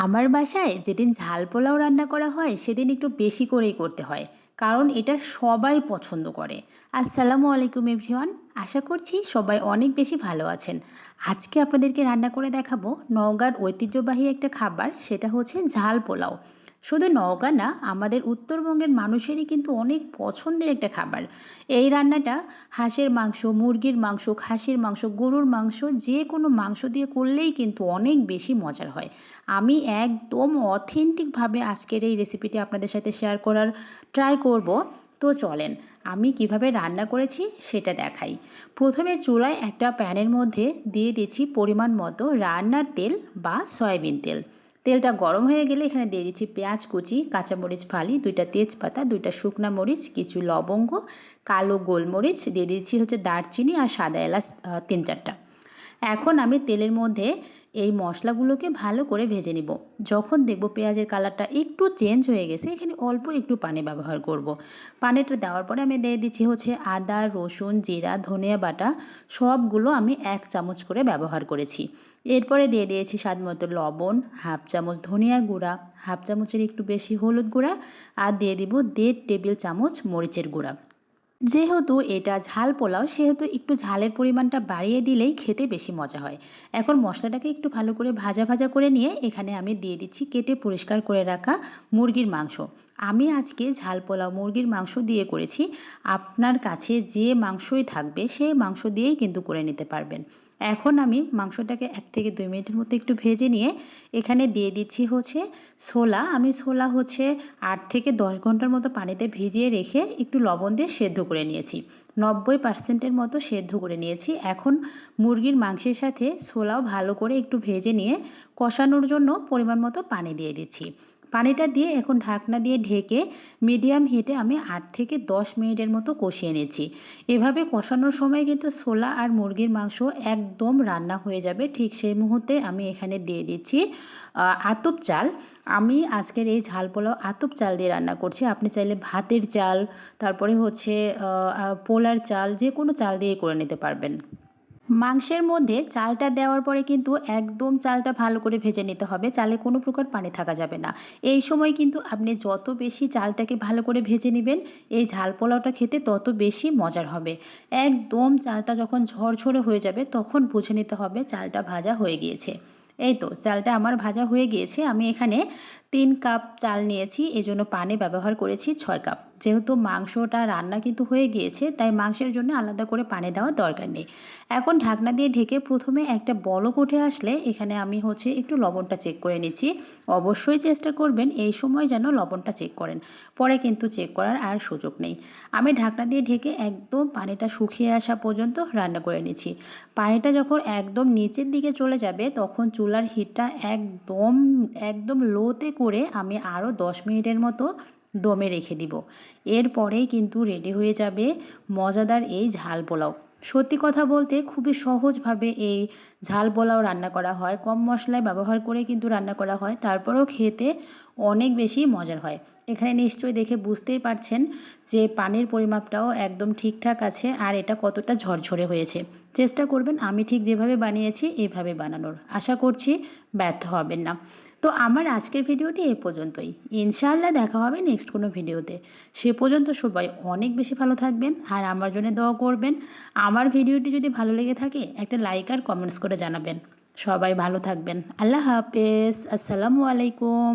আমার বাসায় যেদিন ঝাল পোলাও রান্না করা হয় সেদিন একটু বেশি করেই করতে হয়, কারণ এটা সবাই পছন্দ করে। আসসালামু আলাইকুম এভরিওয়ান, আশা করছি সবাই অনেক বেশি ভালো আছেন। আজকে আপনাদেরকে রান্না করে দেখাবো নওগাঁর ঐতিহ্যবাহী একটা খাবার, সেটা হচ্ছে ঝাল পোলাও। শুধু নওগাঁ না, আমাদের উত্তরবঙ্গের মানুষেরই কিন্তু অনেক পছন্দের একটা খাবার। এই রান্নাটা হাঁসের মাংস, মুরগির মাংস, খাসির মাংস, গরুর মাংস, যে কোনো মাংস দিয়ে করলেই কিন্তু অনেক বেশি মজার হয়। আমি একদম অথেন্টিকভাবে আজকের এই রেসিপিটি আপনাদের সাথে শেয়ার করার ট্রাই করব। তো চলেন আমি কিভাবে রান্না করেছি সেটা দেখাই। প্রথমে চুলায় একটা প্যানের মধ্যে দিয়ে দিচ্ছি পরিমাণ মতো রান্নার তেল বা সয়াবিন তেল। তেলটা গরম হয়ে গেলে এখানে দিয়ে দিচ্ছি পেঁয়াজ কুচি, কাঁচামরিচ ফালি, 2টা তেজপাতা, 2টা শুকনা মরিচ, কিছু লবঙ্গ, কালো গোলমরিচ, দিয়ে দিচ্ছি হচ্ছে দারচিনি আর সাদা এলাচ 3-4টা। এখন আমি তেলের মধ্যে এই মশলাগুলোকে ভালো করে ভেজে নিব। যখন দেখব পেঁয়াজের কালারটা একটু চেঞ্জ হয়ে গেছে, এখানে অল্প একটু পানি ব্যবহার করব। পানিটা দেওয়ার পরে আমি দিয়ে দিচ্ছি হচ্ছে আদা, রসুন, জিরা, ধনিয়া বাটা, সবগুলো আমি 1 চামচ করে ব্যবহার করেছি। এরপরে দিয়ে দিয়েছি স্বাদ মতো লবণ, হাফ চামচ ধনিয়া গুঁড়া, হাফ চামচের একটু বেশি হলুদ গুঁড়া, আর দিয়ে দিব 1.5 টেবিল চামচ মরিচের গুঁড়া। যেহেতু এটা ঝাল পোলাও, সেহেতু একটু ঝালের পরিমাণটা বাড়িয়ে দিলেই খেতে বেশি মজা হয়। এখন মশলাটাকে একটু ভালো করে ভাজা ভাজা করে নিয়ে এখানে আমি দিয়ে দিচ্ছি কেটে পরিষ্কার করে রাখা মুরগির মাংস। আমি আজকে ঝাল পোলাও মুরগির মাংস দিয়ে করেছি। আপনার কাছে যে মাংসই থাকবে সেই মাংস দিয়েই কিন্তু করে নিতে পারবেন। এখন আমি মাংসটাকে 1 থেকে 2 মিনিটের মতো একটু ভেজে নিয়ে এখানে দিয়ে দিচ্ছি হচ্ছে ছোলা। আমি ছোলা হচ্ছে 8 থেকে 10 ঘন্টার মতো পানিতে ভিজিয়ে রেখে একটু লবণ দিয়ে সেদ্ধ করে নিয়েছি। 90% মতো সেদ্ধ করে নিয়েছি। এখন মুরগির মাংসের সাথে ছোলাও ভালো করে একটু ভেজে নিয়ে কষানোর জন্য পরিমাণ মতো পানি দিয়ে দিচ্ছি। পানিটা দিয়ে এখন ঢাকনা দিয়ে ঢেকে মিডিয়াম হিটে আমি 8 থেকে 10 মিনিটের মতো কষিয়ে নিয়েছি। এভাবে কষানোর সময় কিন্তু ছোলা আর মুরগির মাংস একদম রান্না হয়ে যাবে। ঠিক সেই মুহূর্তে আমি এখানে দিয়ে দিচ্ছি আতপ চাল। আমি আজকের এই ঝাল পোলাও আতপ চাল দিয়ে রান্না করছি। আপনি চাইলে ভাতের চাল, তারপরে হচ্ছে পোলার চাল, যে কোনো চাল দিয়ে করে নিতে পারবেন। মাংসের মধ্যে চালটা দেওয়ার পরে কিন্তু একদম চালটা ভালো করে ভেজে নিতে হবে, চালে কোনো প্রকার পানি থাকা যাবে না। এই সময় কিন্তু আপনি যত বেশি চালটাকে ভালো করে ভেজে নেবেন, এই ঝাল পোলাওটা খেতে তত বেশি মজার হবে। একদম চালটা যখন ঝরঝরে হয়ে যাবে তখন বুঝে নিতে হবে চালটা ভাজা হয়ে গিয়েছে। এই তো চালটা আমার ভাজা হয়ে গিয়েছে। আমি এখানে 3 কাপ চাল নিয়েছি, এজন্য পানি ব্যবহার করেছি 6 কাপ। যেহেতু মাংসটা রান্না কিন্তু হয়ে গিয়েছে, তাই মাংসের জন্য আলাদা করে পানি দেওয়ার দরকার নেই। এখন ঢাকনা দিয়ে ঢেকে প্রথমে একটা বলক উঠে আসলে এখানে আমি হচ্ছে একটু লবণটা চেক করে নিচ্ছি। অবশ্যই চেষ্টা করবেন এই সময় যেন লবণটা চেক করেন, পরে কিন্তু চেক করার আর সুযোগ নেই। আমি ঢাকনা দিয়ে ঢেকে একদম পানিটা শুকিয়ে আসা পর্যন্ত রান্না করে নিচ্ছি। পানিটা যখন একদম নিচের দিকে চলে যাবে তখন চুলার হিটটা একদম একদম লোতে করে আমি আরও 10 মিনিটের মতো দমে রেখে দিব। এরপরেই কিন্তু রেডি হয়ে যাবে মজাদার এই ঝাল পোলাও। সত্যি কথা বলতে খুবই সহজভাবে এই ঝাল পোলাও রান্না করা হয়, কম মশলায় ব্যবহার করে কিন্তু রান্না করা হয়, তারপরেও খেতে অনেক বেশি মজার হয়। এখানে নিশ্চয়ই দেখে বুঝতেই পারছেন যে পানির পরিমাপটাও একদম ঠিকঠাক আছে আর এটা কতটা ঝরঝরে হয়েছে। চেষ্টা করবেন আমি ঠিক যেভাবে বানিয়েছি এইভাবে বানানোর। আশা করছি ব্যর্থ হবেন না। তো আমার আজকের ভিডিওটি এ পর্যন্তই। ইনশাআল্লাহ দেখা হবে নেক্সট কোনো ভিডিওতে। সে পর্যন্ত সবাই অনেক বেশি ভালো থাকবেন আর আমার জন্য দোয়া করবেন। আমার ভিডিওটি যদি ভালো লেগে থাকে একটা লাইক আর কমেন্টস করে জানাবেন। সবাই ভালো থাকবেন। আল্লাহ হাফেজ। আসসালামু আলাইকুম।